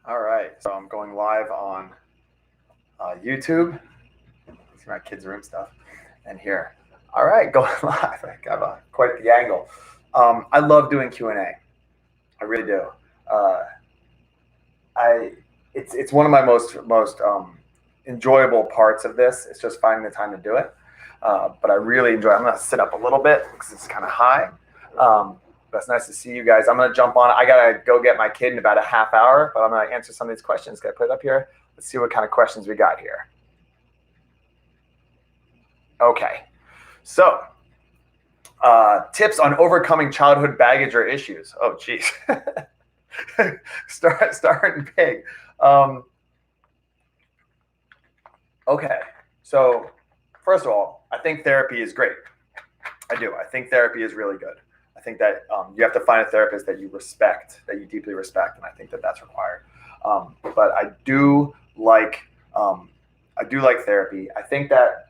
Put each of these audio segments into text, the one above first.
All right, so I'm going live on YouTube. See my kids' room stuff, and here. All right, going live. I got quite the angle. I love doing Q&A. I really do. Uh, it's one of my most enjoyable parts of this. It's just finding the time to do it. But I really enjoy it. I'm gonna sit up a little bit because it's kind of high. But it's nice to see you guys. I'm gonna jump on. I gotta go get my kid in about a half hour, but I'm gonna answer some of these questions. Can I put it up here? Let's see what kind of questions we got here. Okay, so tips on overcoming childhood baggage or issues. Oh, geez. Starting big. Okay, so first of all, I think therapy is great. I do. I think therapy is really good. I think that you have to find a therapist that you respect, that you deeply respect, and I think that that's required. But I do like therapy. I think that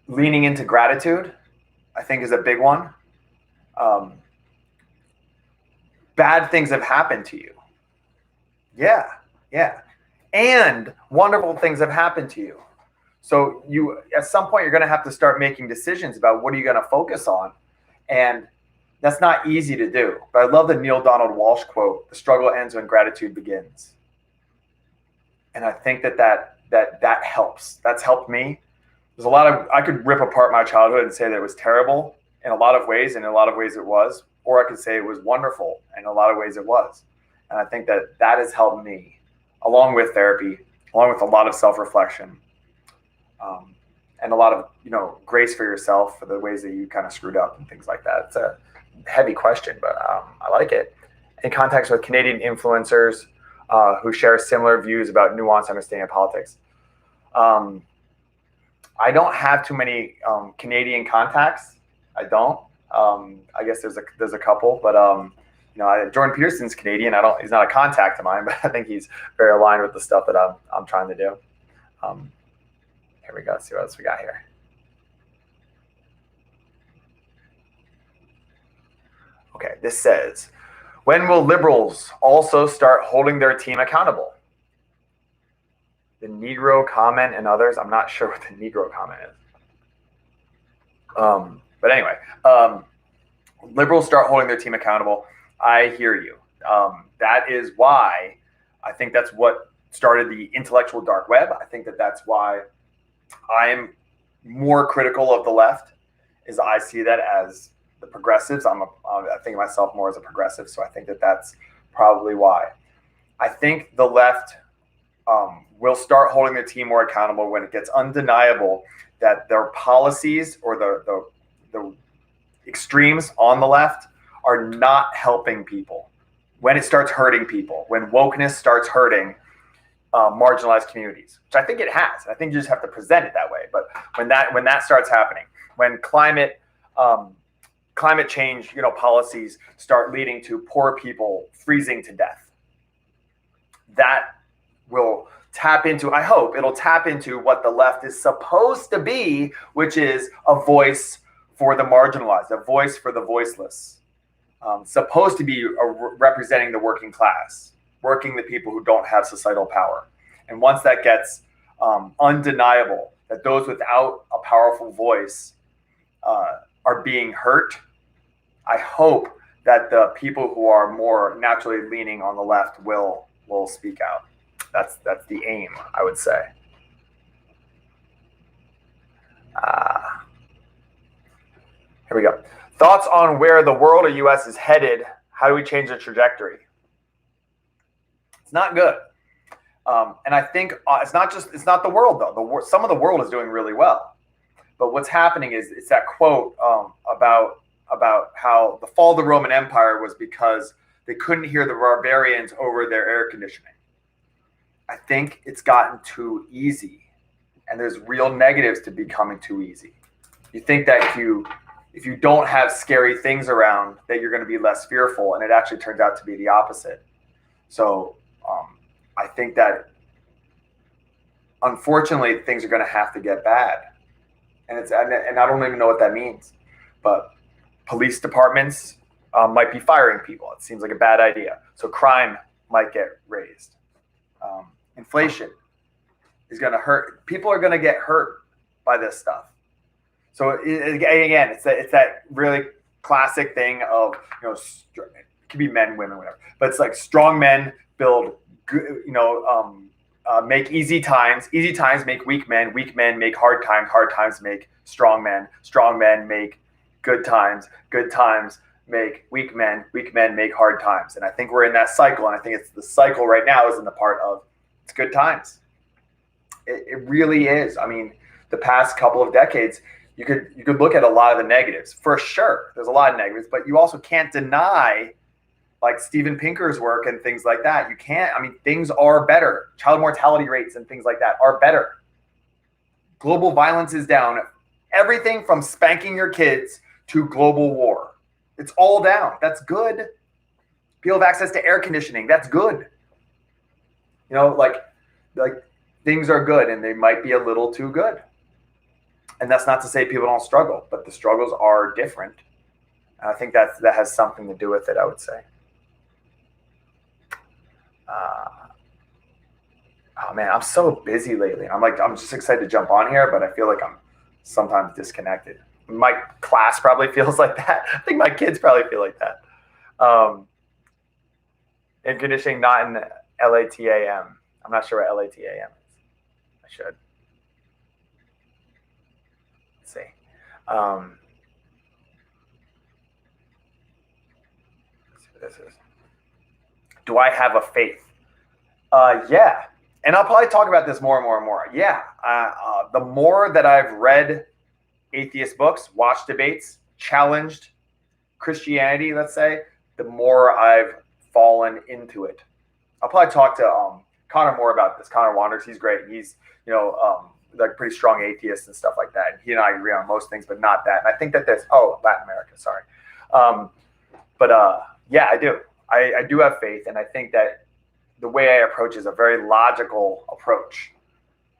leaning into gratitude, I think, is a big one. Bad things have happened to you. Yeah. And wonderful things have happened to you. So you, at some point, you're going to have to start making decisions about what are you going to focus on. And that's not easy to do. But I love the Neil Donald Walsh quote, "The struggle ends when gratitude begins." And I think that helps. That's helped me. There's a lot of, I could rip apart my childhood and say that it was terrible in a lot of ways, and in a lot of ways it was. Or I could say it was wonderful, and in a lot of ways it was. And I think that has helped me, along with therapy, along with a lot of self-reflection. And a lot of grace for yourself for the ways that you kind of screwed up and things like that. It's a heavy question, but I like it. In context with Canadian influencers who share similar views about nuanced understanding of politics. I don't have too many Canadian contacts. I don't. I guess there's a couple, but Jordan Peterson's Canadian. He's not a contact of mine, but I think he's very aligned with the stuff that I'm trying to do. Here we go. Let's see what else we got here. Okay, this says, when will liberals also start holding their team accountable? The Negro comment and others. I'm not sure what the Negro comment is. But anyway, liberals start holding their team accountable. I hear you. That is why I think that's what started the intellectual dark web. I think that's why I'm more critical of the left, is I see that as the progressives. I think of myself more as a progressive, so I think that's probably why. I think the left will start holding their team more accountable when it gets undeniable that their policies or the extremes on the left are not helping people. When it starts hurting people, when wokeness starts hurting marginalized communities, which I think it has. I think you just have to present it that way. But when that starts happening, when climate change, policies start leading to poor people freezing to death, that will tap into, I hope it'll tap into what the left is supposed to be, which is a voice for the marginalized, a voice for the voiceless, supposed to be representing the working class, working the people who don't have societal power. And once that gets undeniable, that those without a powerful voice are being hurt, I hope that the people who are more naturally leaning on the left will speak out. That's the aim, I would say. Here we go. Thoughts on where the world or U.S. is headed? How do we change the trajectory? It's not good. And I think it's not the world, though. Some of the world is doing really well. But what's happening is it's that quote about how the fall of the Roman Empire was because they couldn't hear the barbarians over their air conditioning. I think it's gotten too easy, and there's real negatives to becoming too easy. You think that if you don't have scary things around, that you're going to be less fearful, and it actually turns out to be the opposite. So I think that unfortunately things are going to have to get bad, and I don't even know what that means. But police departments might be firing people. It seems like a bad idea. So crime might get raised. Inflation is going to hurt. People are going to get hurt by this stuff. So again, it's that really classic thing of, it could be men, women, whatever, but it's like strong men build, make easy times make weak men make hard times make strong men make good times make weak men make hard times. And I think we're in that cycle, and I think it's the cycle right now is in the part of it's good times. It really is. I mean, the past couple of decades, you could look at a lot of the negatives. For sure, there's a lot of negatives, but you also can't deny, like Steven Pinker's work and things like that. You can't. I mean, things are better. Child mortality rates and things like that are better. Global violence is down. Everything from spanking your kids to global war. It's all down. That's good. People have access to air conditioning. That's good. Like things are good, and they might be a little too good. And that's not to say people don't struggle, but the struggles are different. And I think that has something to do with it, I would say. Oh man, I'm so busy lately. I'm just excited to jump on here, but I feel like I'm sometimes disconnected. My class probably feels like that. I think my kids probably feel like that. Air conditioning, not in LATAM. I'm not sure what LATAM is. I should. Let's see. Let's see what this is. Do I have a faith? Yeah. And I'll probably talk about this more and more and more. Yeah. The more that I've read atheist books, watched debates, challenged Christianity, let's say, the more I've fallen into it. I'll probably talk to Connor more about this. Connor Wanders, he's great. He's, like pretty strong atheist and stuff like that. And he and I agree on most things, but not that. And I think that there's, Latin America, sorry. Yeah, I do. I do have faith, and I think that the way I approach is a very logical approach.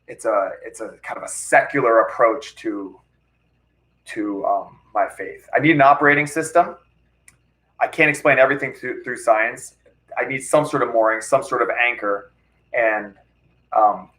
It's a kind of a secular approach to my faith. I need an operating system. I can't explain everything through science. I need some sort of mooring, some sort of anchor, and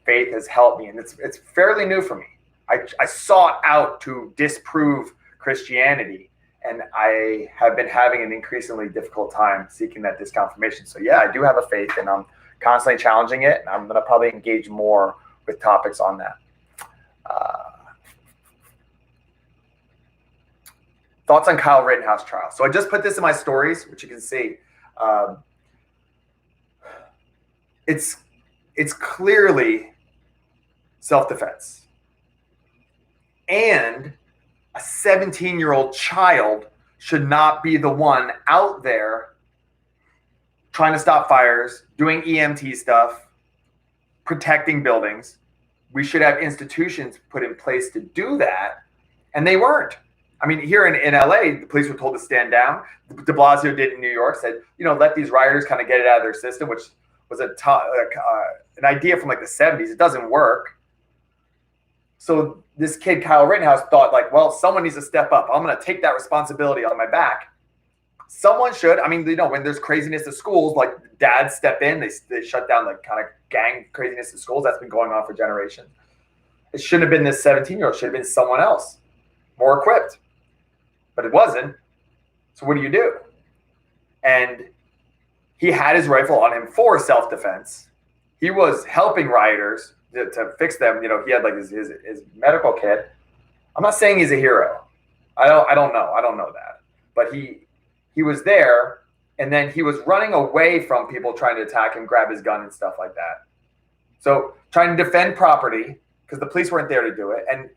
faith has helped me. And it's fairly new for me. I sought out to disprove Christianity, and I have been having an increasingly difficult time seeking that disconfirmation. So yeah, I do have a faith, and I'm constantly challenging it, and I'm going to probably engage more with topics on that. Thoughts on Kyle Rittenhouse trial. So I just put this in my stories, which you can see. It's clearly self-defense. And a 17-year-old child should not be the one out there trying to stop fires, doing EMT stuff, protecting buildings. We should have institutions put in place to do that, and they weren't. I mean, here in LA, the police were told to stand down. De Blasio did in New York, said, let these rioters kind of get it out of their system, which was an idea from like the 70s. It doesn't work. So this kid, Kyle Rittenhouse, thought like, well, someone needs to step up. I'm going to take that responsibility on my back. Someone should. I mean, when there's craziness at schools, like dads step in, they shut down the kind of gang craziness at schools. That's been going on for generations. It shouldn't have been this 17-year-old. It should have been someone else, more equipped. But it wasn't. So what do you do? And he had his rifle on him for self-defense. He was helping rioters to fix them. He had like his medical kit. I'm not saying he's a hero. I don't know that. But he was there, and then he was running away from people trying to attack him, grab his gun and stuff like that. So trying to defend property, because the police weren't there to do it. And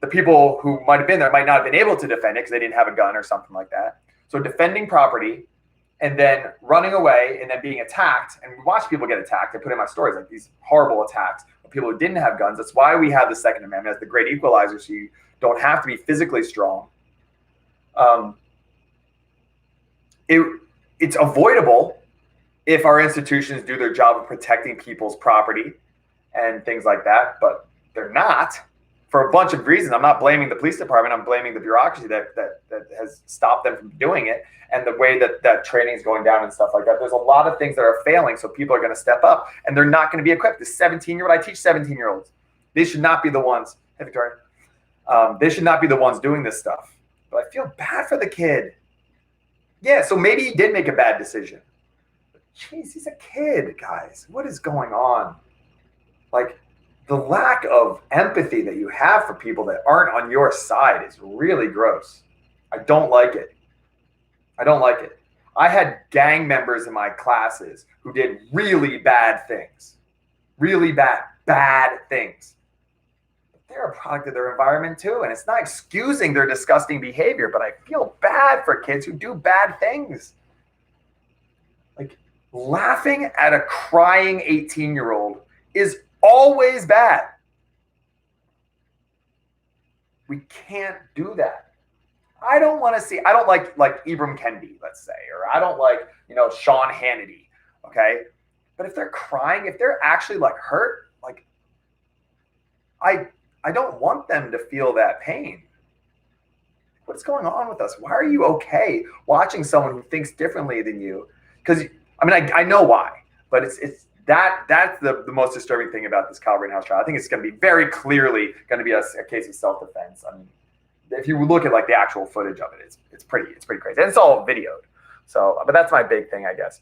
the people who might have been there might not have been able to defend it because they didn't have a gun or something like that. So defending property, and then running away, and then being attacked. And we watch people get attacked. I put in my stories like these horrible attacks of people who didn't have guns. That's why we have the Second Amendment as the great equalizer, so you don't have to be physically strong. It's avoidable if our institutions do their job of protecting people's property and things like that, but they're not for a bunch of reasons. I'm not blaming the police department. I'm blaming the bureaucracy that has stopped them from doing it, and the way that training is going down and stuff like that. There's a lot of things that are failing, so people are going to step up, and they're not going to be equipped. The 17-year-old, I teach 17-year-olds. They should not be the ones. Hey, Victoria. They should not be the ones doing this stuff. But I feel bad for the kid. Yeah, so maybe he did make a bad decision. But jeez, he's a kid, guys. What is going on? Like, the lack of empathy that you have for people that aren't on your side is really gross. I don't like it. I don't like it. I had gang members in my classes who did really bad things. Really bad things. But they're a product of their environment too. And it's not excusing their disgusting behavior, but I feel bad for kids who do bad things. Like, laughing at a crying 18-year-old is always bad. We can't do that. I don't want to see, I don't like Ibram Kendi, let's say, or I don't like, Sean Hannity. Okay. But if they're crying, if they're actually like hurt, like I don't want them to feel that pain. What's going on with us? Why are you okay watching someone who thinks differently than you? Because I know why, but that's the most disturbing thing about this Kyle Rittenhouse trial. I think it's going to be very clearly going to be a case of self-defense. I mean, if you look at like the actual footage of it, it's pretty crazy, and it's all videoed. So, but that's my big thing, I guess.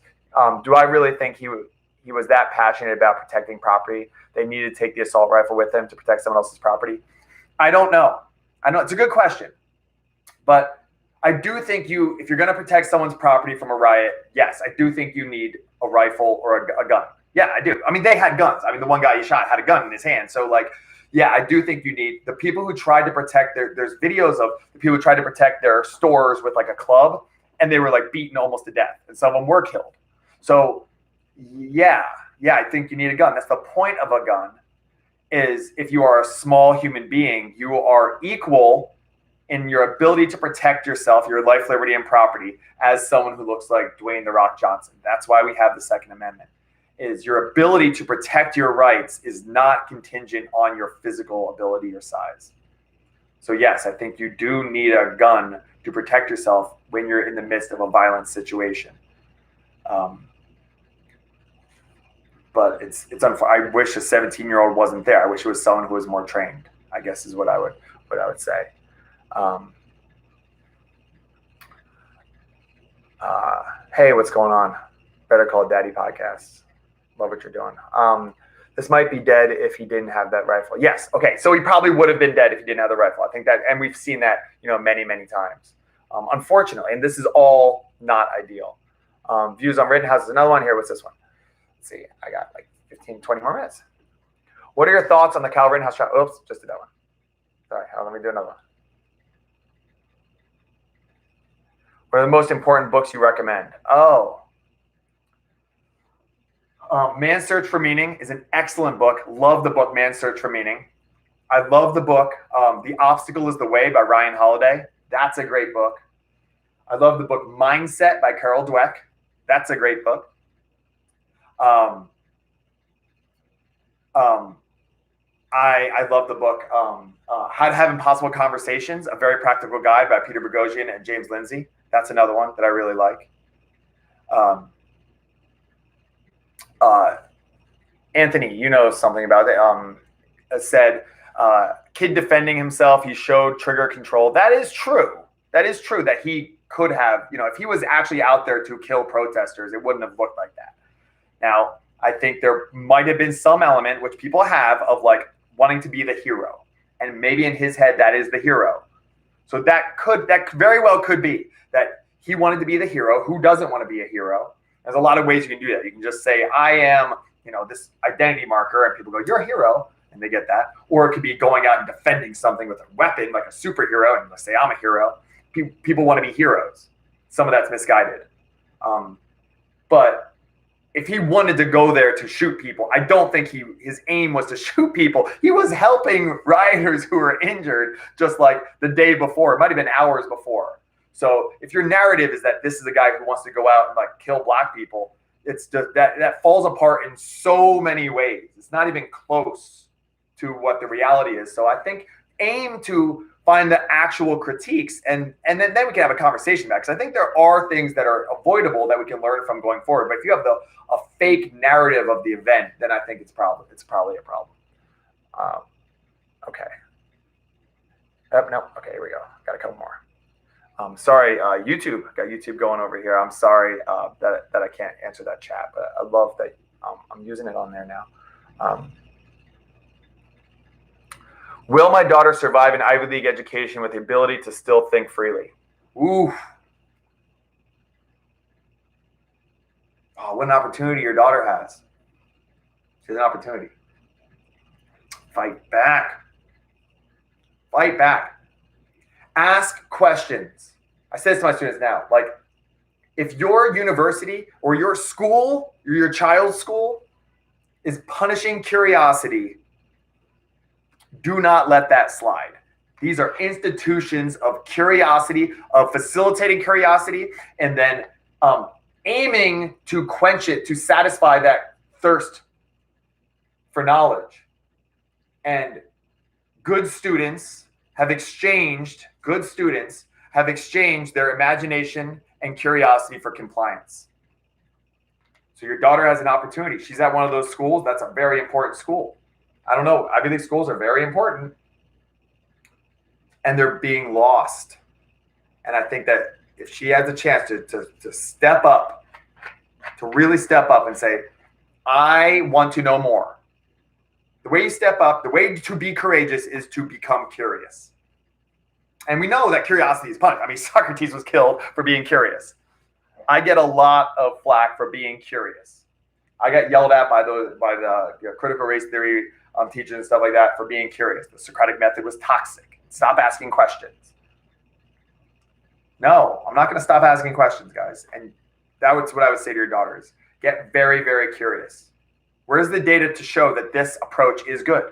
Do I really think he was that passionate about protecting property? They needed to take the assault rifle with them to protect someone else's property. I don't know. I know it's a good question, but I do think if you're going to protect someone's property from a riot, yes, I do think you need a rifle or a gun. Yeah, I do. I mean, they had guns. I mean, the one guy he shot had a gun in his hand. So, like, yeah, I do think you need the people who tried to protect there's videos of the people who tried to protect their stores with like a club, and they were like beaten almost to death, and some of them were killed. So, yeah, I think you need a gun. That's the point of a gun, is if you are a small human being, you are equal in your ability to protect yourself, your life, liberty, and property as someone who looks like Dwayne "The Rock" Johnson. That's why we have the Second Amendment. Is your ability to protect your rights is not contingent on your physical ability or size. So yes, I think you do need a gun to protect yourself when you're in the midst of a violent situation. But it's I wish a 17-year-old wasn't there. I wish it was someone who was more trained, I guess is what I would say. Hey, what's going on? Better Call Daddy podcast. Love what you're doing. This might be dead if he didn't have that rifle. Yes. Okay. So he probably would have been dead if he didn't have the rifle. I think that, and we've seen that, many, many times. Unfortunately, and this is all not ideal. Views on Rittenhouse is another one here. What's this one? Let's see. I got like 15, 20 more minutes. What are your thoughts on the Kyle Rittenhouse trial? Oops, just did that one. Sorry. Let me do another one. What are the most important books you recommend? Man's Search for Meaning is an excellent book. Love the book Man's Search for Meaning. I love the book The Obstacle is the Way by Ryan Holiday. That's a great book. I love the book Mindset by Carol Dweck. That's a great book. I love the book How to Have Impossible Conversations, A Very Practical Guide by Peter Boghossian and James Lindsay. That's another one that I really like. Anthony, you know something about it. Said, kid defending himself, he showed trigger control. That is true. That is true that he could have, if he was actually out there to kill protesters, it wouldn't have looked like that. Now, I think there might have been some element, which people have, of like wanting to be the hero. And maybe in his head, that is the hero. So that very well could be that he wanted to be the hero. Who doesn't want to be a hero? There's a lot of ways you can do that. You can just say, I am, this identity marker, and people go, you're a hero, and they get that. Or it could be going out and defending something with a weapon, like a superhero, and say, I'm a hero. People want to be heroes. Some of that's misguided. But if he wanted to go there to shoot people, I don't think his aim was to shoot people. He was helping rioters who were injured just like the day before. It might have been hours before. So if your narrative is that this is a guy who wants to go out and like kill black people, it's just that falls apart in so many ways. It's not even close to what the reality is. So I think aim to find the actual critiques, and then we can have a conversation back. Because I think there are things that are avoidable that we can learn from going forward. But if you have a fake narrative of the event, then I think it's probably a problem. Okay. No. Okay, here we go. Got a couple more. Sorry, YouTube. Got YouTube going over here. I'm sorry that I can't answer that chat, but I love that I'm using it on there now. Will my daughter survive an Ivy League education with the ability to still think freely? Ooh. Oh, what an opportunity your daughter has. She has an opportunity. Fight back. Fight back. Ask questions. I say this to my students now. Like, if your university or your school, or your child's school, is punishing curiosity, do not let that slide. These are institutions of curiosity, of facilitating curiosity, and then aiming to quench it, to satisfy that thirst for knowledge. And good students have exchanged their imagination and curiosity for compliance. So your daughter has an opportunity. She's at one of those schools. That's a very important school. I don't know. Ivy League schools are very important. And they're being lost. And I think that if she has a chance to step up, to really step up and say, I want to know more. The way you step up, the way to be courageous is to become curious. And we know that curiosity is punished. I mean, Socrates was killed for being curious. I get a lot of flack for being curious. I got yelled at by the critical race theory teachers and stuff like that for being curious. The Socratic method was toxic. Stop asking questions. No, I'm not going to stop asking questions, guys. And that's what I would say to your daughters. Get very, very curious. Where's the data to show that this approach is good?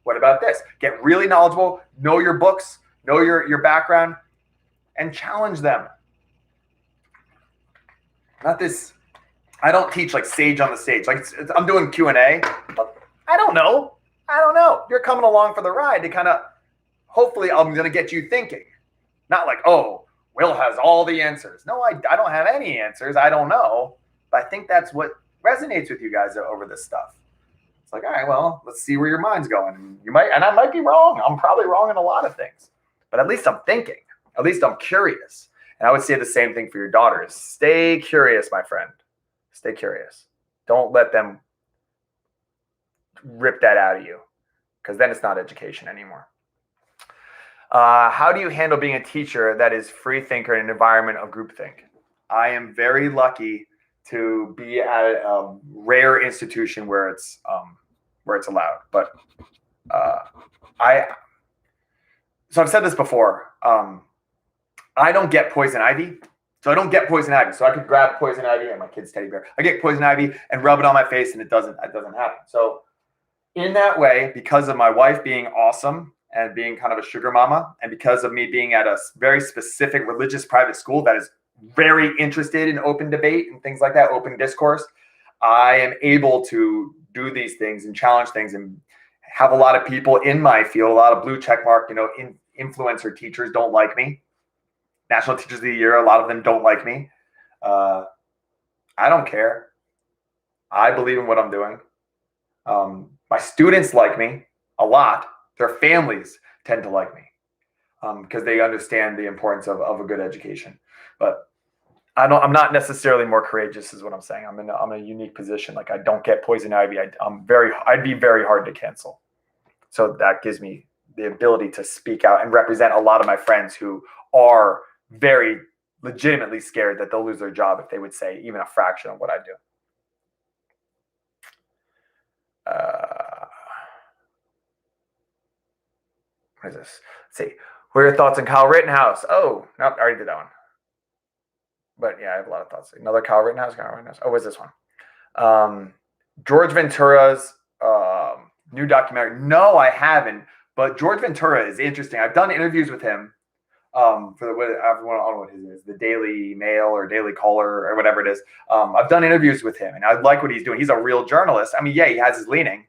What about this? Get really knowledgeable, know your books, know your background, and challenge them. Not this, I don't teach like sage on the stage. Like I'm doing Q&A. I don't know. You're coming along for the ride to kind of, hopefully I'm going to get you thinking. Not like, oh, Will has all the answers. No, I don't have any answers. I don't know. But I think that's what resonates with you guys over this stuff. It's like, all right, well, let's see where your mind's going. And I might be wrong. I'm probably wrong in a lot of things. But at least I'm thinking. At least I'm curious. And I would say the same thing for your daughters. Stay curious, my friend. Stay curious. Don't let them rip that out of you, because then it's not education anymore. How do you handle being a teacher that is free thinker in an environment of groupthink? I am very lucky to be at a rare institution where it's allowed. But so I've said this before. I don't get poison ivy. So I don't get poison ivy. So I could grab poison ivy and my kid's teddy bear. I get poison ivy and rub it on my face, and it doesn't happen. So in that way, because of my wife being awesome and being kind of a sugar mama, and because of me being at a very specific religious private school that is very interested in open debate and things like that, open discourse, I am able to do these things and challenge things and have a lot of people in my field, a lot of blue check mark, influencer teachers don't like me. National Teachers of the Year, a lot of them don't like me. I don't care. I believe in what I'm doing. My students like me a lot. Their families tend to like me because they understand the importance of a good education. But I'm not necessarily more courageous, is what I'm saying. I'm in a unique position. Like I don't get poison ivy. I'd be very hard to cancel. So that gives me the ability to speak out and represent a lot of my friends who are very legitimately scared that they'll lose their job if they would say even a fraction of what I do. What is this? Let's see. What are your thoughts on Kyle Rittenhouse? Oh, no, I already did that one. But yeah, I have a lot of thoughts. Another Kyle Rittenhouse. Oh, what's this one? George Ventura's new documentary. No, I haven't. But George Ventura is interesting. I've done interviews with him for I don't know what his is, the Daily Mail or Daily Caller or whatever it is. I've done interviews with him, and I like what he's doing. He's a real journalist. I mean, yeah, he has his leaning.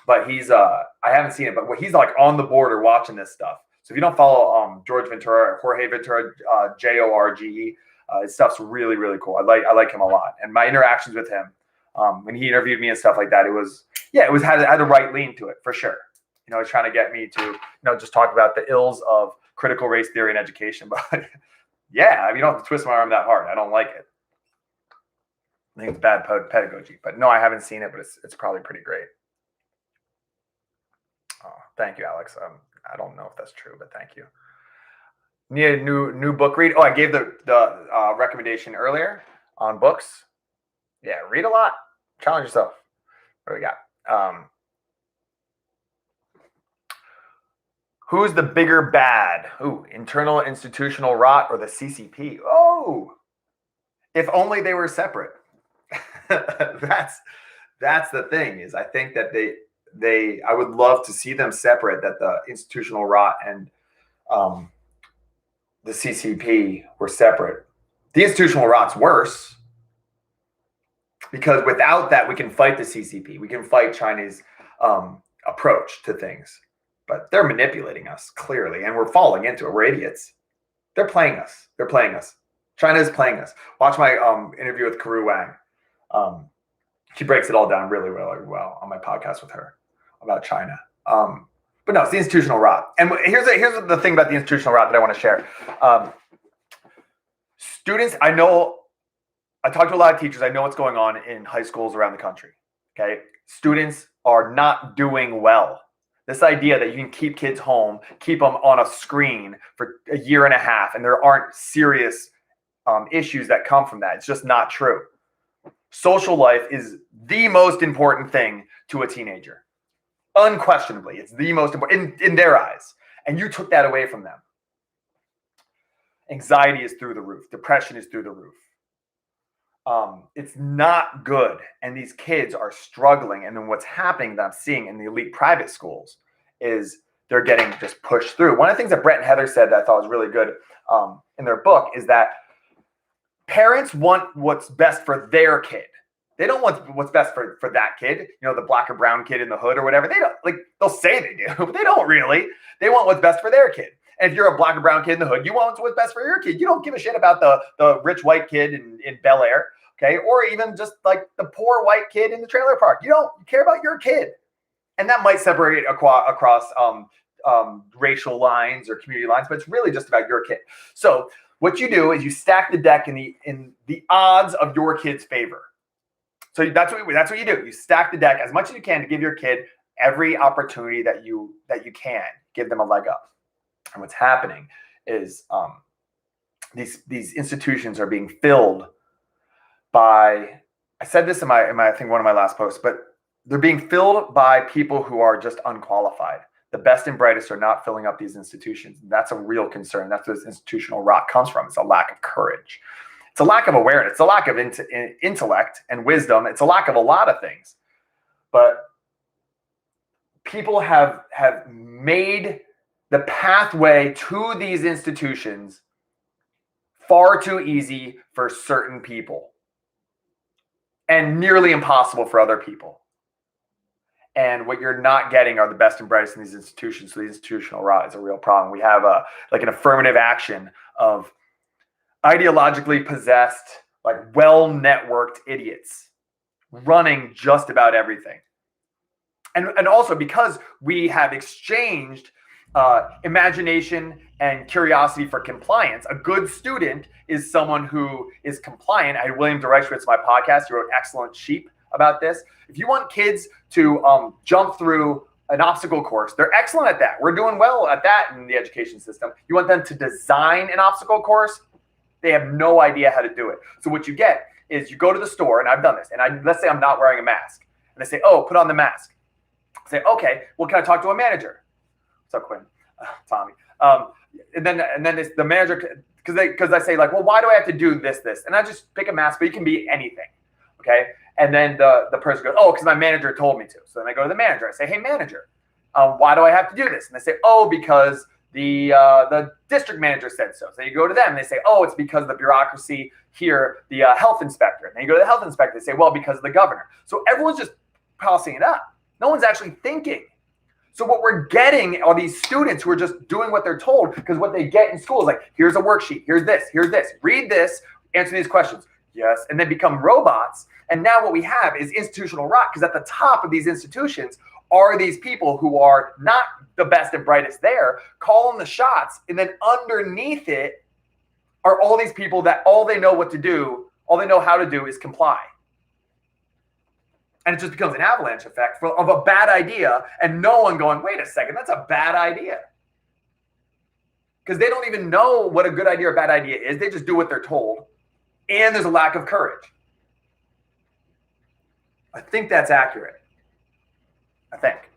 but he's I haven't seen it, but he's like on the border watching this stuff. So if you don't follow Jorge Ventura, Jorge, his stuff's really, really cool. I like him a lot, and my interactions with him when he interviewed me and stuff like that, it had a right lean to it for sure. He's trying to get me to just talk about the ills of critical race theory in education, but yeah, you don't have to twist my arm that hard. I don't like it. I think it's bad pedagogy, but no, I haven't seen it, but it's probably pretty great. Oh, thank you, Alex. I don't know if that's true, but thank you. Need a new book read? Oh, I gave the recommendation earlier on books. Yeah, read a lot. Challenge yourself. What do we got? Who's the bigger bad? Ooh, internal institutional rot or the CCP? Oh, if only they were separate. That's the thing. Is I think that I would love to see them separate. That the institutional rot and the CCP were separate. The institutional rot's worse because without that, we can fight the CCP. We can fight China's approach to things. But they're manipulating us, clearly, and we're falling into it. We're idiots. They're playing us. China is playing us. Watch my interview with Karu Wang. She breaks it all down really, really well on my podcast with her about China. But no, it's the institutional rot. And here's the thing about the institutional rot that I want to share. Students, I talk to a lot of teachers. I know what's going on in high schools around the country. Okay, students are not doing well. This idea that you can keep kids home, keep them on a screen for a year and a half, and there aren't serious issues that come from that. It's just not true. Social life is the most important thing to a teenager. Unquestionably, it's the most important in their eyes. And you took that away from them. Anxiety is through the roof. Depression is through the roof. It's not good. And these kids are struggling. And then what's happening that I'm seeing in the elite private schools is they're getting just pushed through. One of the things that Brett and Heather said that I thought was really good in their book is that parents want what's best for their kid. They don't want what's best for that kid, the black or brown kid in the hood or whatever. They don't, they'll say they do, but they don't really. They want what's best for their kid. And if you're a black or brown kid in the hood, you want what's best for your kid. You don't give a shit about the rich white kid in Bel Air, okay? Or even just like the poor white kid in the trailer park. You care about your kid. And that might separate across racial lines or community lines, but it's really just about your kid. So what you do is you stack the deck in the odds of your kid's favor. So that's what you do. You stack the deck as much as you can to give your kid every opportunity that you can. Give them a leg up. And what's happening is these institutions are being filled by. I said this in my I think one of my last posts, but they're being filled by people who are just unqualified. The best and brightest are not filling up these institutions. That's a real concern. That's where this institutional rot comes from. It's a lack of courage. It's a lack of awareness. It's a lack of intellect and wisdom. It's a lack of a lot of things. But people have made the pathway to these institutions far too easy for certain people and nearly impossible for other people. And what you're not getting are the best and brightest in these institutions. So the institutional rot is a real problem. We have an affirmative action of ideologically possessed, well-networked idiots running just about everything. And also because we have exchanged imagination and curiosity for compliance. A good student is someone who is compliant. I had William Dereshowitz, my podcast, he wrote Excellent Sheep about this. If you want kids to jump through an obstacle course, they're excellent at that. We're doing well at that in the education system. You want them to design an obstacle course, they have no idea how to do it. So what you get is you go to the store, and I've done this, and let's say I'm not wearing a mask. And they say, oh, put on the mask. I say, okay, well, can I talk to a manager? What's up, Quinn? Tommy. And then the manager, because I say, well, why do I have to do this? And I just pick a mask, but it can be anything, okay? And then the person goes, oh, because my manager told me to. So then I go to the manager. I say, hey, manager, why do I have to do this? And they say, oh, because the district manager said so. So you go to them and they say, oh, it's because of the bureaucracy here, the health inspector. And then you go to the health inspector, they say, well, because of the governor. So everyone's just passing it up. No one's actually thinking. So what we're getting are these students who are just doing what they're told, because what they get in school is like, here's a worksheet, here's this, read this, answer these questions. Yes, and then become robots. And now what we have is institutional rot, because at the top of these institutions are these people who are not the best and brightest there, calling the shots, and then underneath it are all these people that all they know what to do, all they know how to do is comply. And it just becomes an avalanche effect of a bad idea, and no one going, wait a second, that's a bad idea. Because they don't even know what a good idea or bad idea is. They just do what they're told. And there's a lack of courage. I think that's accurate. I think.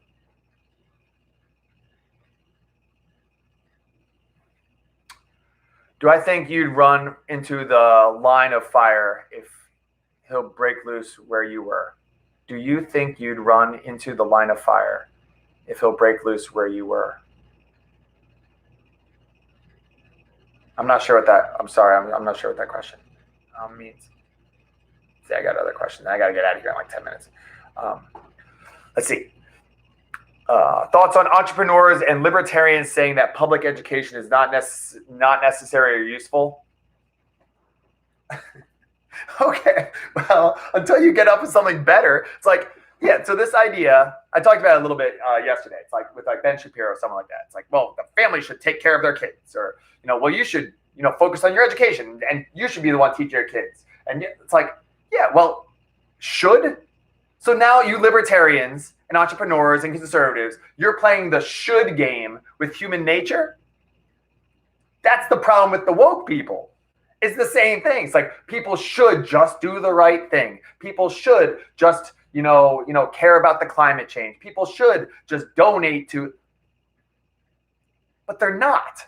Do I think you'd run into the line of fire if he'll break loose where you were? Do you think you'd run into the line of fire if he'll break loose where you were? I'm not sure what that, I'm sorry, I'm not sure what that question means. See, I got other questions. I got to get out of here in like 10 minutes. Let's see. Thoughts on entrepreneurs and libertarians saying that public education is not necessary or useful? Okay, well, until you get up with something better, it's like, yeah, so this idea, I talked about it a little bit yesterday. It's like with like Ben Shapiro or someone like that. It's like, well, the family should take care of their kids, or, well, you should, focus on your education, and you should be the one teaching your kids. And it's like, yeah, well, should? So now you libertarians and entrepreneurs and conservatives, you're playing the should game with human nature. That's the problem with the woke people. It's the same thing. It's like people should just do the right thing. People should just, care about the climate change. People should just donate to, but they're not.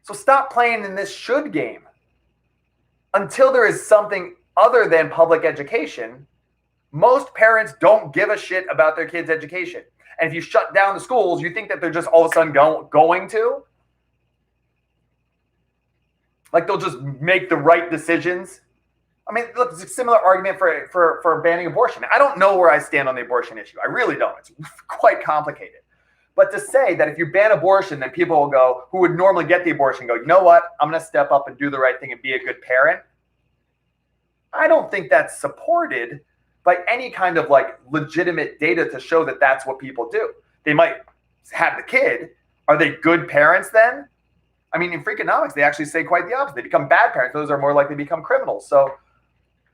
So stop playing in this should game. Until there is something other than public education, most parents don't give a shit about their kids' education. And if you shut down the schools, you think that they're just all of a sudden going to? Like they'll just make the right decisions? I mean, look, it's a similar argument for banning abortion. I don't know where I stand on the abortion issue. I really don't. It's quite complicated. But to say that if you ban abortion, then people will go, who would normally get the abortion, go, you know what? I'm going to step up and do the right thing and be a good parent. I don't think that's supported by any kind of like legitimate data to show that that's what people do. They might have the kid. Are they good parents then? I mean, in Freakonomics, they actually say quite the opposite. They become bad parents. Those are more likely to become criminals. So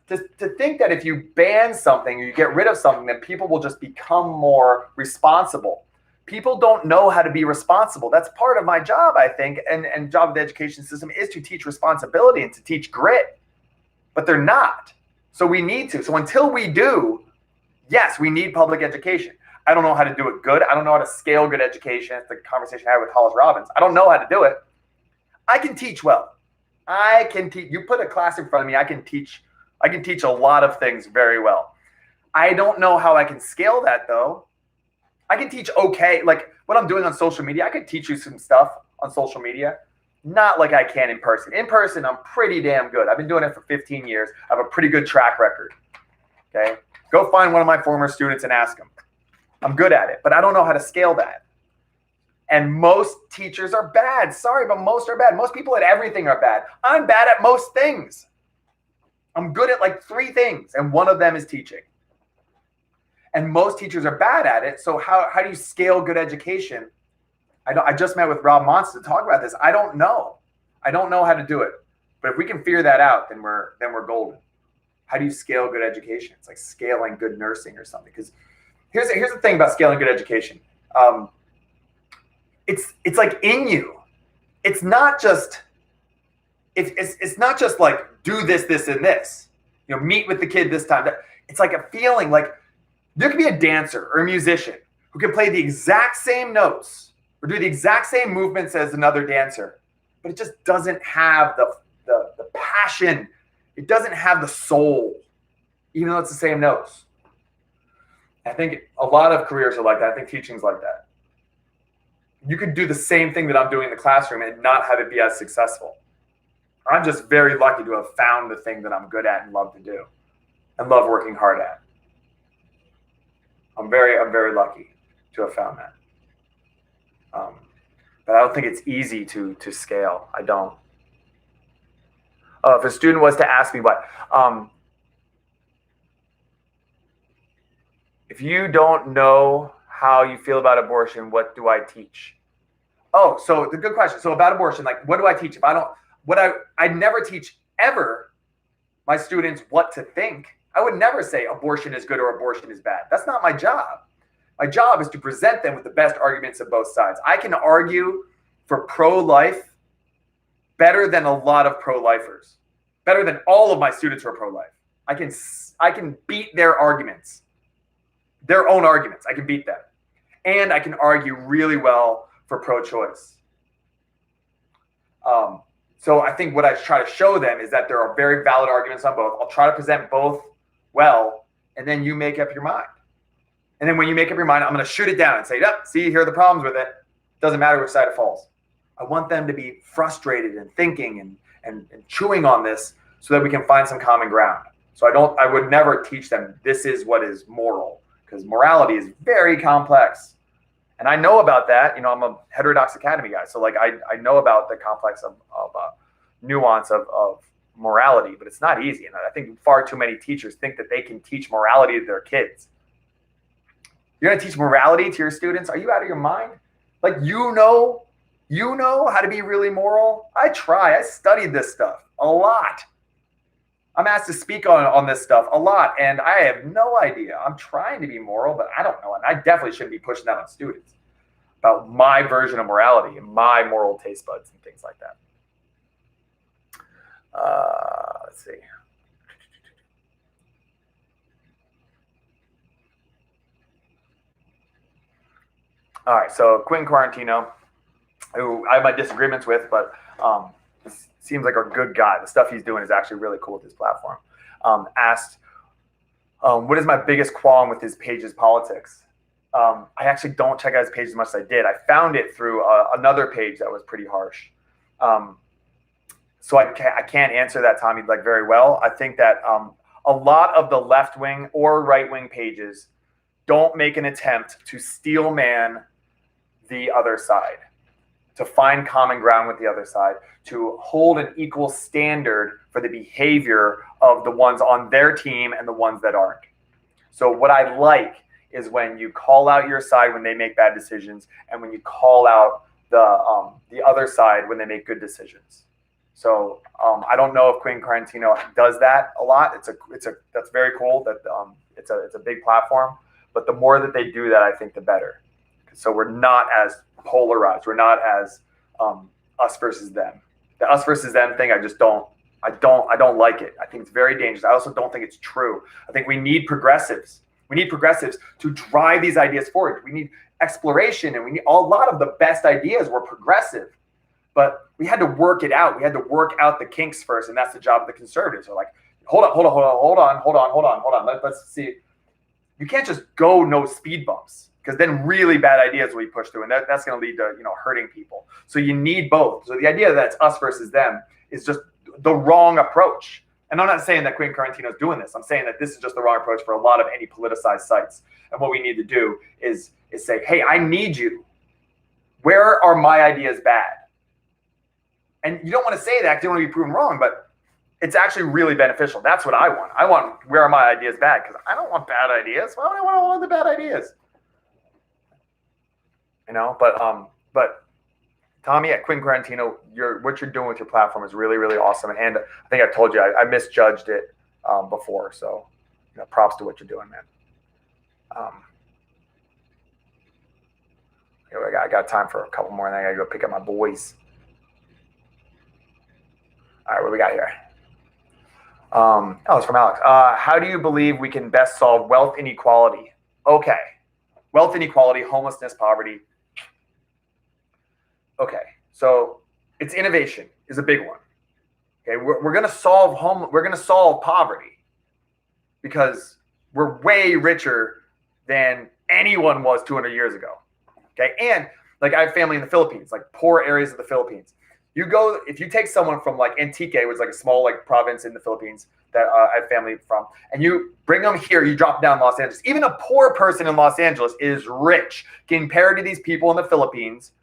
to think that if you ban something or you get rid of something, then people will just become more responsible. People don't know how to be responsible. That's part of my job, I think, and job of the education system is to teach responsibility and to teach grit. But they're not. So we need to. So until we do, yes, we need public education. I don't know how to do it good. I don't know how to scale good education. It's the conversation I had with Hollis Robbins. I don't know how to do it. I can teach well. I can teach. You put a class in front of me, I can teach a lot of things very well. I don't know how I can scale that though. I can teach okay. Like what I'm doing on social media, I could teach you some stuff on social media. Not like I can in person. In person, I'm pretty damn good. I've been doing it for 15 years. I have a pretty good track record. Okay? Go find one of my former students and ask them. I'm good at it, but I don't know how to scale that. And most teachers are bad. Sorry, but most are bad. Most people at everything are bad. I'm bad at most things. I'm good at like 3 things, and one of them is teaching. And most teachers are bad at it. So how do you scale good education? I just met with Rob Mons to talk about this. I don't know. I don't know how to do it. But if we can figure that out, then we're golden. How do you scale good education? It's like scaling good nursing or something. Because here's the thing about scaling good education. It's like in you. It's not just it's not just like do this, this, and this. Meet with the kid this time. It's like a feeling like there could be a dancer or a musician who can play the exact same notes or do the exact same movements as another dancer, but it just doesn't have the passion. It doesn't have the soul, even though it's the same notes. I think a lot of careers are like that. I think teaching's like that. You could do the same thing that I'm doing in the classroom and not have it be as successful. I'm just very lucky to have found the thing that I'm good at and love to do and love working hard at. I'm very lucky to have found that. But I don't think it's easy to scale. I don't. If a student was to ask me what, if you don't know how you feel about abortion, what do I teach? Oh, so the good question. So about abortion, like, what do I teach? If I don't, I never teach ever my students what to think. I would never say abortion is good or abortion is bad. That's not my job. My job is to present them with the best arguments of both sides. I can argue for pro-life better than a lot of pro-lifers, better than all of my students who are pro-life. I can beat their arguments, their own arguments. I can beat them. And I can argue really well for pro-choice. So I think what I try to show them is that there are very valid arguments on both. I'll try to present both well, and then you make up your mind. And then when you make up your mind, I'm going to shoot it down and say, yep, see, here are the problems with it. Doesn't matter which side it falls. I want them to be frustrated and thinking and chewing on this so that we can find some common ground. So I would never teach them this is what is moral, because morality is very complex. And I know about that. You know, I'm a heterodox academy guy. So like I know about the complex of nuance of morality, but it's not easy. And I think far too many teachers think that they can teach morality to their kids. You're going to teach morality to your students? Are you out of your mind? Like, you know how to be really moral? I try. I studied this stuff a lot. I'm asked to speak on this stuff a lot, and I have no idea. I'm trying to be moral, but I don't know. And I definitely shouldn't be pushing that on students about my version of morality and my moral taste buds and things like that. Let's see. All right, so Quentin Quarantino, who I have my disagreements with, but seems like a good guy. The stuff he's doing is actually really cool with his platform. Asked, what is my biggest qualm with his page's politics? I actually don't check out his page as much as I did. I found it through another page that was pretty harsh. So I can't answer that, Tommy, like very well. I think that a lot of the left-wing or right-wing pages don't make an attempt to steel man the other side, to find common ground with the other side, to hold an equal standard for the behavior of the ones on their team and the ones that aren't. So what I like is when you call out your side when they make bad decisions, and when you call out the other side when they make good decisions. So I don't know if Quentin Quarantino does that a lot. That's very cool. That it's a big platform, but the more that they do that, I think the better. So we're not as polarized. We're not as us versus them. The us versus them thing, I don't like it. I think it's very dangerous. I also don't think it's true. I think we need progressives. We need progressives to drive these ideas forward. We need exploration, and we need a lot of the best ideas were progressive, but we had to work it out. We had to work out the kinks first, and that's the job of the conservatives. They're like, hold on. Let's see. You can't just go no speed bumps, because then really bad ideas will be pushed through, and that's going to lead to hurting people. So you need both. So the idea that it's us versus them is just the wrong approach. And I'm not saying that Quentin Quarantino is doing this. I'm saying that this is just the wrong approach for a lot of any politicized sites. And what we need to do is say, hey, I need you. Where are my ideas bad? And you don't want to say that because you don't want to be proven wrong, but it's actually really beneficial. That's what I want. I want where are my ideas bad, because I don't want bad ideas. Why would I want all the bad ideas? But Tommy at Quentin Quarantino, what you're doing with your platform is really, really awesome. And I think I've told you I misjudged it before. So props to what you're doing, man. I got time for a couple more, and then I gotta go pick up my boys. All right, what do we got here? It's from Alex. How do you believe we can best solve wealth inequality? Okay. Wealth inequality, homelessness, poverty. Okay. So it's innovation is a big one. Okay. We're going to solve poverty because we're way richer than anyone was 200 years ago. Okay. And like I have family in the Philippines, like poor areas of the Philippines. if you take someone from like Antique, which is like a small like province in the Philippines that I have family from, and you bring them here, you drop down Los Angeles. Even a poor person in Los Angeles is rich compared to these people in the Philippines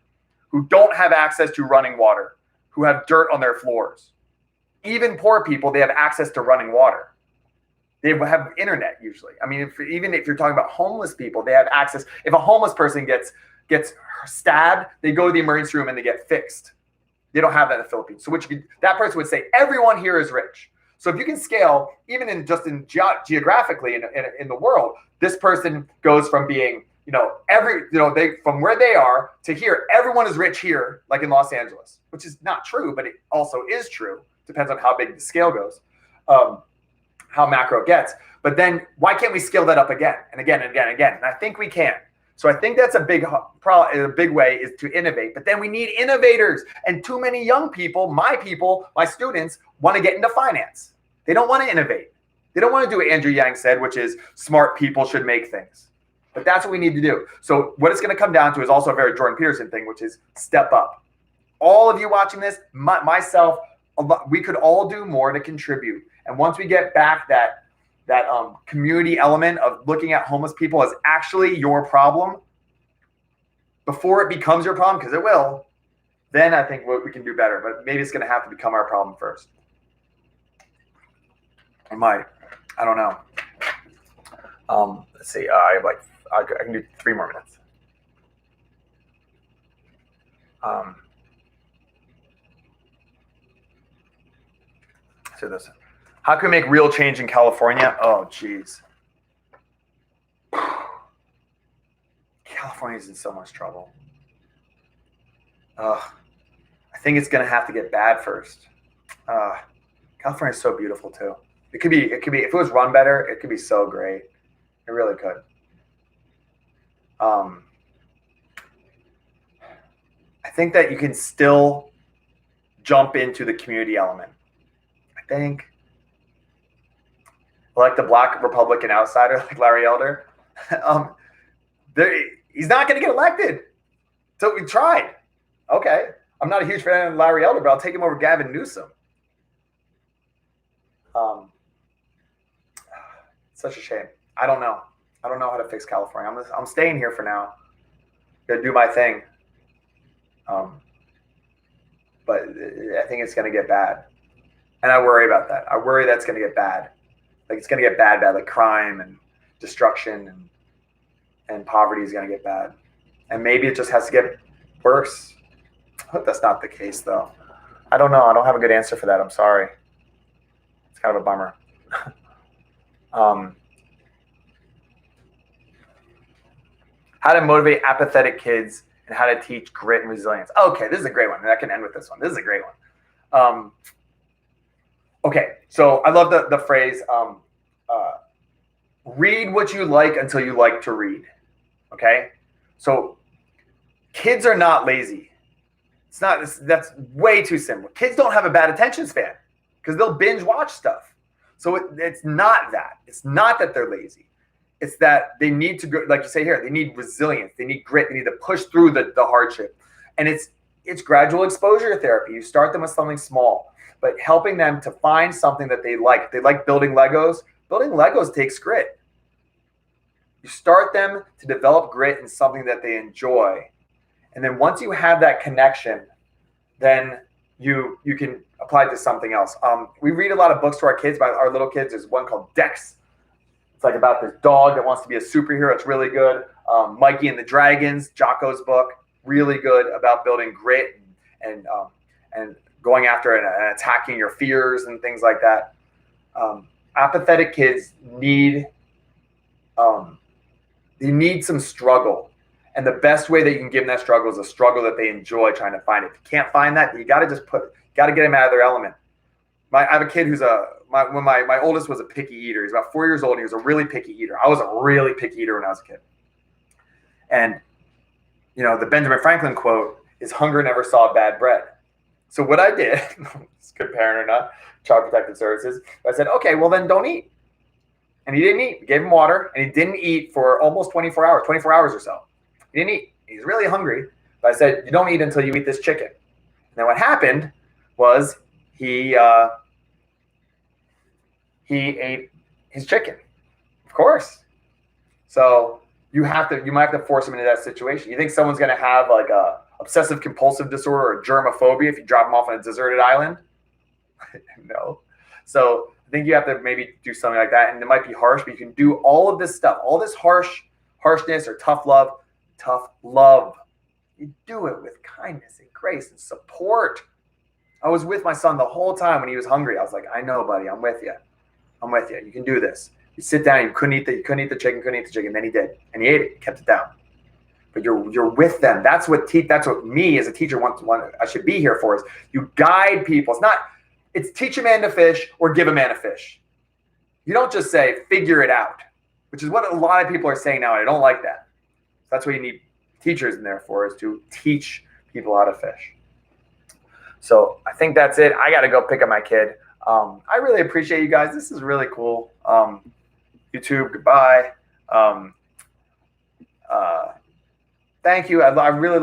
who don't have access to running water, who have dirt on their floors. Even poor people, they have access to running water. They have internet usually. I mean, even if you're talking about homeless people, they have access. If a homeless person gets stabbed, they go to the emergency room and they get fixed. They don't have that in the Philippines. So that person would say, everyone here is rich. So if you can scale, even in geographically in the world, this person goes from being, from where they are to here, everyone is rich here, like in Los Angeles, which is not true, but it also is true. Depends on how big the scale goes, how macro it gets. But then why can't we scale that up again and again and again and again? And I think we can. So I think that's a big way is to innovate. But then we need innovators. And too many young people, my students, want to get into finance. They don't want to innovate. They don't want to do what Andrew Yang said, which is smart people should make things. But that's what we need to do. So what it's going to come down to is also a very Jordan Peterson thing, which is step up. All of you watching this, myself, we could all do more to contribute. And once we get back that community element of looking at homeless people as actually your problem before it becomes your problem, because it will, then I think we can do better. But maybe it's going to have to become our problem first. It might. I don't know. Let's see. I can do 3 more minutes. So this. How can we make real change in California? Oh, geez. California's in so much trouble. I think it's going to have to get bad first. California's so beautiful too. It could be, if it was run better, it could be so great. It really could. I think that you can still jump into the community element. I think. Like the Black Republican outsider, like Larry Elder, he's not going to get elected. So we tried. Okay. I'm not a huge fan of Larry Elder, but I'll take him over Gavin Newsom. Such a shame. I don't know how to fix California. I'm staying here for now. Gonna do my thing. But I think it's going to get bad. And I worry about that. I worry that's going to get bad. Like it's going to get bad, like crime and destruction and poverty is going to get bad. And maybe it just has to get worse. I hope that's not the case, though. I don't know. I don't have a good answer for that. I'm sorry. It's kind of a bummer. How to motivate apathetic kids and how to teach grit and resilience. Okay, this is a great one. And I can end with this one. This is a great one. Okay, so I love the phrase, read what you like until you like to read, okay? So kids are not lazy. That's way too simple. Kids don't have a bad attention span because they'll binge watch stuff. So it's not that. It's not that they're lazy. It's that they need to go, like you say here, they need resilience. They need grit. They need to push through the hardship. And it's gradual exposure therapy. You start them with something small, but helping them to find something that they like. If they like building Legos. Building Legos takes grit. You start them to develop grit in something that they enjoy. And then once you have that connection, then you can apply it to something else. We read a lot of books to our kids, by our little kids. There's one called Dex. It's like about this dog that wants to be a superhero. It's really good. Mikey and the Dragons, Jocko's book, really good about building grit and going after and attacking your fears and things like that. Apathetic kids need some struggle. And the best way that you can give them that struggle is a struggle that they enjoy trying to find it. If you can't find that, you got to get them out of their element. I have a kid who's my oldest was a picky eater. He's about 4 years old. And he was a really picky eater. I was a really picky eater when I was a kid. And, the Benjamin Franklin quote is hunger never saw bad bread. So what I did, it's good parent or not, Child Protective Services, I said, okay, well then don't eat. And he didn't eat. We gave him water and he didn't eat for almost 24 hours or so. He didn't eat. He's really hungry. But I said, you don't eat until you eat this chicken. Now what happened was he ate his chicken, of course. So you might have to force him into that situation. You think someone's going to have like a obsessive compulsive disorder or germophobia if you drop them off on a deserted island? No. So I think you have to maybe do something like that, and it might be harsh, but you can do all of this stuff, all this harshness or tough love. You do it with kindness and grace and support. I was with my son the whole time when he was hungry. I was like, I know, buddy, I'm with you. You can do this. You sit down. You couldn't eat the chicken. Then he did, and he ate it. He kept it down. But you're with them. That's what me as a teacher I should be here for. Is you guide people. It's teach a man to fish or give a man a fish. You don't just say figure it out, which is what a lot of people are saying now. And I don't like that. That's what you need teachers in there for, is to teach people how to fish. So I think that's it. I got to go pick up my kid. I really appreciate you guys. This is really cool. YouTube, goodbye. Thank you. I really love